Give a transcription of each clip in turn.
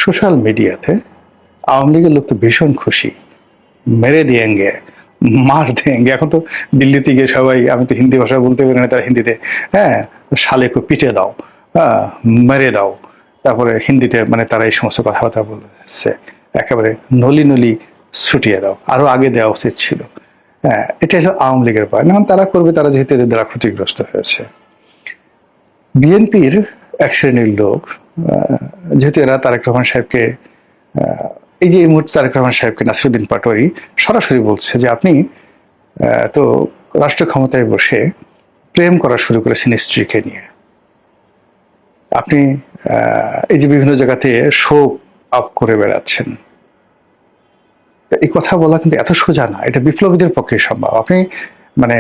Social মিডিয়াতে আওয়ামী লীগের লোক তো ভীষণ খুশি, মেরে দিয়েঙ্গে, মার দেঙ্গে। এখন তো দিল্লিতে গিয়ে সবাই, আমি তো হিন্দি ভাষা বলতে পারি না, তারা হিন্দিতে হ্যাঁ শালেকে পিটে দাও, হ্যাঁ মেরে দাও, তারপরে হিন্দিতে মানে তারা এই সমস্ত কথাবার্তা বলছে, একেবারে নলি নলি ছুটিয়ে দাও, আরো আগে দেওয়া উচিত ছিল। হ্যাঁ, এটা হলো আওয়ামী লীগের পয়েন্ট। এখন তারা করবে, তারা যেহেতু এদের দ্বারা ক্ষতিগ্রস্ত হয়েছে। বিএনপির এক শ্রেণীর লোক, যেহেতু এরা তারেক রহমান সাহেবকে, এই যে এই মুহূর্তে তারেক রহমান সাহেবকে নাসিরুদ্দিন পাটোয়ারি সরাসরি বলছে যে আপনি তো রাষ্ট্র ক্ষমতায় বসে প্রেম করা শুরু করেছেন স্ত্রীকে নিয়ে, আপনি এই যে বিভিন্ন জায়গাতে শোক আপ করে বেড়াচ্ছেন। এই কথা বলা কিন্তু এত সোজা না, এটা বিপ্লবীদের পক্ষে সম্ভব। আপনি মানে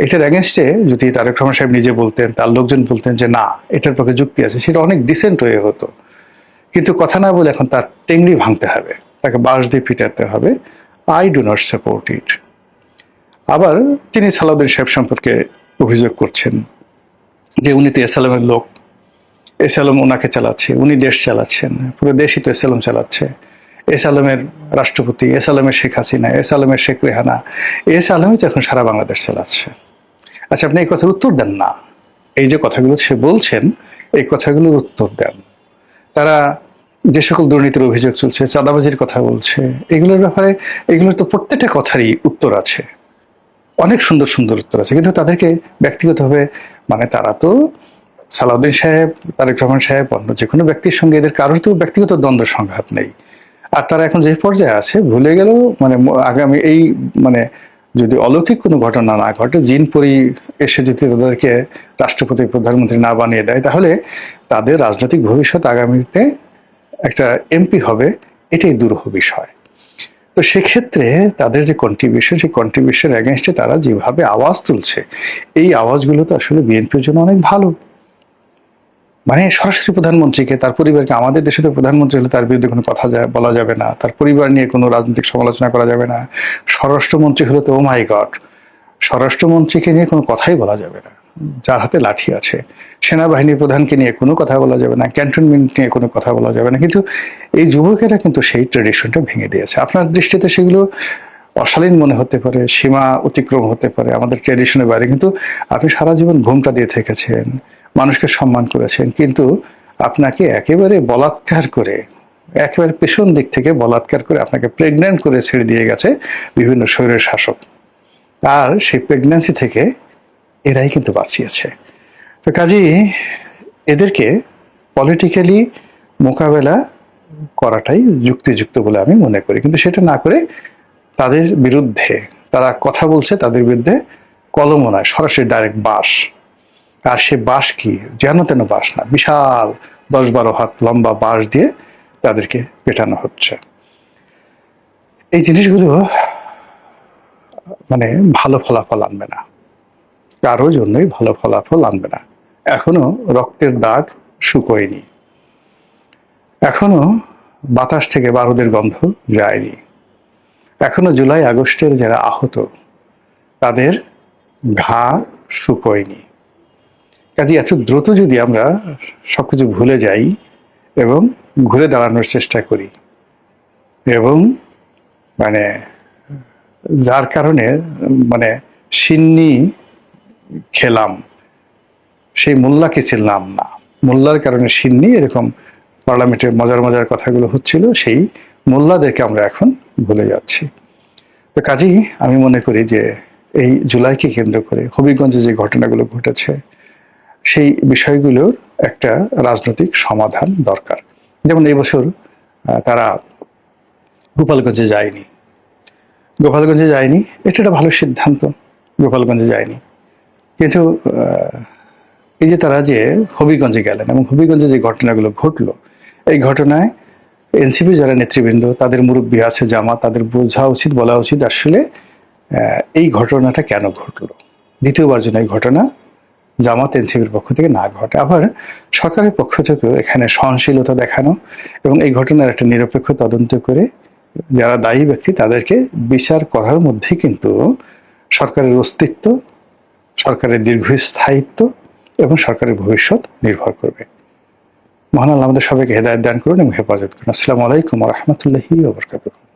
এটার এগেনস্টে যদি তারেক রহমান সাহেব নিজে বলতেন, তার লোকজন বলতেন যে না এটার পক্ষে যুক্তি আছে, সেটা অনেক ডিসেন্ট হয়ে হতো। কিন্তু কথা না বলে এখন তার টেংরি ভাঙতে হবে, তাকে বাঁশ দিয়ে পিটাতে হবে। আই ডু নট সাপোর্ট ইট। আবার তিনি সালাউদ্দিন সাহেব সম্পর্কে অভিযোগ করছেন যে উনি তো এসালামের লোক, এসালাম ওনাকে চালাচ্ছে, উনি দেশ চালাচ্ছেন, পুরো দেশই তো এসালাম চালাচ্ছে। এসালামের রাষ্ট্রপতি, এসালামের শেখ হাসিনা, এসালামের শেখ রেহানা, এসালামই তো এখন সারা বাংলাদেশ চালাচ্ছে। আচ্ছা, আপনি এই কথার উত্তর দেন না। এই যে কথাগুলো সে বলছেন, এই কথাগুলোর উত্তর দেন। তারা যে সকল দুর্নীতির অভিযোগ চলছে, চাঁদাবাজির কথা বলছে, এগুলোর ব্যাপারে এগুলোর তো প্রত্যেকটা কথারই উত্তর আছে, অনেক সুন্দর সুন্দর উত্তর আছে। কিন্তু তাদেরকে ব্যক্তিগতভাবে, মানে তারা তো সালাউদ্দিন সাহেব, তারেক রহমান সাহেব, অন্য যে কোনো ব্যক্তির সঙ্গে এদের কারোর তো ব্যক্তিগত দ্বন্দ্ব সংঘাত নেই। আর তারা এখন যে পর্যায়ে আছে ভুলে গেল, মানে আগামী এই মানে যদি অলৌকিক কোনো ঘটনা না ঘটে, জিন পরি এসে যদি তাদেরকে রাষ্ট্রপতি প্রধানমন্ত্রী না বানিয়ে দেয়, তাহলে তাদের রাজনৈতিক ভবিষ্যৎ আগামীতে একটা এমপি হবে, এটাই দুরূহ বিষয়। তো সেক্ষেত্রে তাদের যে কন্ট্রিবিউশন, সেই কন্ট্রিবিউশন এগেনস্টে তারা যেভাবে আওয়াজ তুলছে, এই আওয়াজগুলো তো আসলে বিএনপির জন্য অনেক ভালো। মানে সরাসরি প্রধানমন্ত্রীকে, তার পরিবারকে, আমাদের দেশে তো প্রধানমন্ত্রী হলে তার বিরুদ্ধে কোনো কথা বলা যাবে না, তার পরিবার নিয়ে কোনো রাজনৈতিক সমালোচনা করা যাবে না। স্বরাষ্ট্রমন্ত্রী হলে তো ও মাই গড, স্বরাষ্ট্রমন্ত্রীকে নিয়ে কোনো কথাই বলা যাবে না, যার হাতে লাঠি আছে। সেনাবাহিনীর প্রধানকে নিয়ে কোনো কথা বলা যাবে না, ক্যান্টনমেন্ট নিয়ে কোনো কথা বলা যাবে না। কিন্তু এই যুবকেরা কিন্তু সেই ট্রেডিশনটা ভেঙে দিয়েছে। আপনার দৃষ্টিতে সেগুলো অশালীন মনে হতে পারে, সীমা অতিক্রম হতে পারে আমাদের ট্রেডিশনের বাইরে, কিন্তু আপনি সারা জীবন ঘুমটা দিয়ে থেকেছেন, মানুষকে সম্মান করেছেন, কিন্তু আপনাকে একেবারে বলাৎকার করে, একেবারে পেছন দিক থেকে বলাৎকার করে আপনাকে প্রেগন্যান্ট করে ছেড়ে দিয়ে গেছে বিভিন্ন স্বৈরের শাসক। আর সেই প্রেগন্যান্সি থেকে এরাই কিন্তু বাঁচিয়েছে। তো কাজেই এদেরকে পলিটিক্যালি মোকাবেলা করাটাই যুক্তিযুক্ত বলে আমি মনে করি। কিন্তু সেটা না করে তাদের বিরুদ্ধে, তারা কথা বলছে, তাদের বিরুদ্ধে কলমও নয়, সরাসরি ডাইরেক্ট বাঁশ। আর সে বাঁশ কি, যেন তেন বাঁশ না, বিশাল 10-12 হাত লম্বা বাঁশ দিয়ে তাদেরকে পেটানো হচ্ছে। এই জিনিসগুলো মানে ভালো ফলাফল আনবে না, কারো জন্যই ভালো ফলাফল আনবে না। এখনো রক্তের দাগ শুকোয়নি, এখনো বাতাস থেকে বারুদের গন্ধ যায়নি, এখনো জুলাই আগস্টের যারা আহত তাদের ঘা শুকোয়নি। কাজে এত দ্রুত যদি আমরা সবকিছু ভুলে যাই এবং ঘুরে দাঁড়ানোর চেষ্টা করি, এবং মানে যার কারণে মানে সিন্নি খেলাম, সেই মোল্লাকে চিনলাম না, মোল্লার কারণে সিন্নি, এরকম পার্লামেন্টে মজার মজার কথাগুলো হচ্ছিল, সেই মোল্লাদেরকে আমরা এখন ভুলে যাচ্ছি। তো কাজেই আমি মনে করি যে এই জুলাইকে কেন্দ্র করে হবিগঞ্জে যে ঘটনাগুলো ঘটেছে, সেই বিষয়গুলোর একটা রাজনৈতিক সমাধান দরকার। যেমন এই বছর তারা গোপালগঞ্জে যায়নি, গোপালগঞ্জে যায়নি, এটা একটা ভালো সিদ্ধান্ত, গোপালগঞ্জে যায়নি। কিন্তু এই যে তারা যে হবিগঞ্জে গেলেন এবং হবিগঞ্জে যে ঘটনাগুলো ঘটলো, এই ঘটনায় এনসিপি যারা নেতৃবৃন্দ, তাদের মুরব্বী আছে, জামা, তাদের বোঝা উচিত, বলা উচিত আসলে এই ঘটনাটা কেন ঘটলো, দ্বিতীয়বার যেন এই ঘটনা জামাত এনসিপির পক্ষ থেকে না ঘটে। আবার সরকারের পক্ষ থেকেও এখানে সহনশীলতা দেখানো এবং এই ঘটনার একটা নিরপেক্ষ তদন্ত করে যারা দায়ী ব্যক্তি তাদেরকে বিচার করার মধ্যে কিন্তু সরকারের অস্তিত্ব, সরকারের দীর্ঘস্থায়িত্ব এবং সরকারের ভবিষ্যৎ নির্ভর করবে। মহান আল্লাহ আমাদের সবাইকে হেদায়েত দান করুন এবং হেফাজত করুন। আসসালামু আলাইকুম ওয়া রাহমাতুল্লাহি ওয়া বারাকাতুহু।